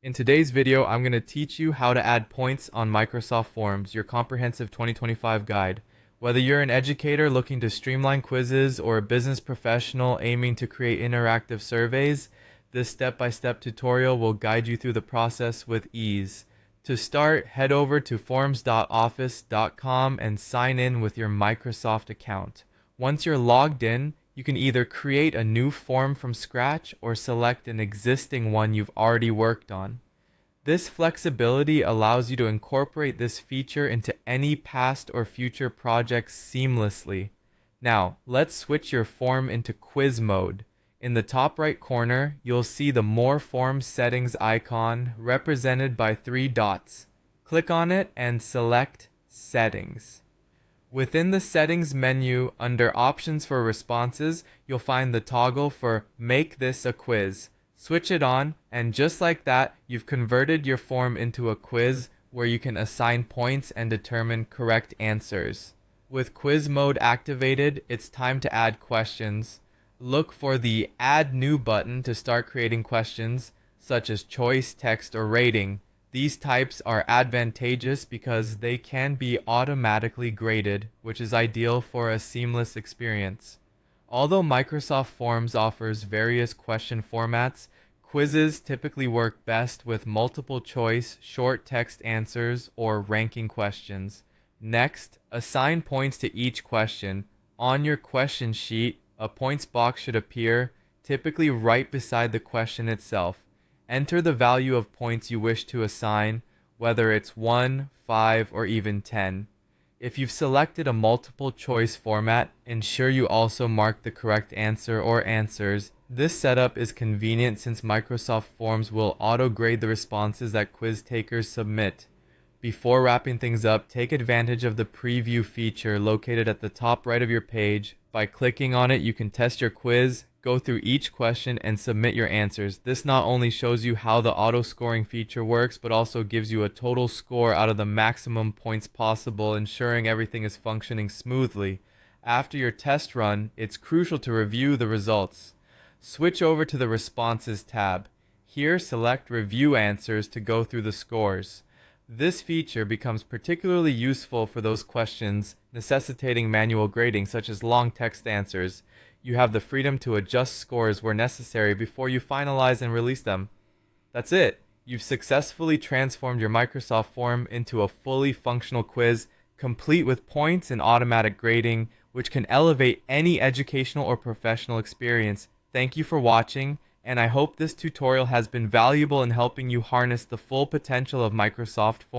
In today's video, I'm going to teach you how to add points on Microsoft Forms, your comprehensive 2025 guide. Whether you're an educator looking to streamline quizzes or a business professional aiming to create interactive surveys, this step-by-step tutorial will guide you through the process with ease. To start, head over to forms.office.com and sign in with your Microsoft account. Once you're logged in, you can either create a new form from scratch or select an existing one you've already worked on. This flexibility allows you to incorporate this feature into any past or future projects seamlessly. Now, let's switch your form into quiz mode. In the top right corner, you'll see the More Form Settings icon represented by 3 dots. Click on it and select Settings. Within the Settings menu, under Options for Responses, you'll find the toggle for Make This a Quiz. Switch it on, and just like that, you've converted your form into a quiz where you can assign points and determine correct answers. With quiz mode activated, it's time to add questions. Look for the Add New button to start creating questions, such as choice, text, or rating. These types are advantageous because they can be automatically graded, which is ideal for a seamless experience. Although Microsoft Forms offers various question formats, quizzes typically work best with multiple choice, short text answers, or ranking questions. Next, assign points to each question. On your question sheet, a points box should appear, typically right beside the question itself. Enter the value of points you wish to assign, whether it's 1, 5, or even 10. If you've selected a multiple choice format, ensure you also mark the correct answer or answers. This setup is convenient since Microsoft Forms will auto-grade the responses that quiz takers submit. Before wrapping things up, take advantage of the preview feature located at the top right of your page. By clicking on it, you can test your quiz, go through each question, and submit your answers. This not only shows you how the auto-scoring feature works, but also gives you a total score out of the maximum points possible, ensuring everything is functioning smoothly. After your test run, it's crucial to review the results. Switch over to the Responses tab. Here, select Review Answers to go through the scores. This feature becomes particularly useful for those questions necessitating manual grading, such as long text answers. You have the freedom to adjust scores where necessary before you finalize and release them. That's it. You've successfully transformed your Microsoft form into a fully functional quiz, complete with points and automatic grading, which can elevate any educational or professional experience. Thank you for watching, and I hope this tutorial has been valuable in helping you harness the full potential of Microsoft Forms.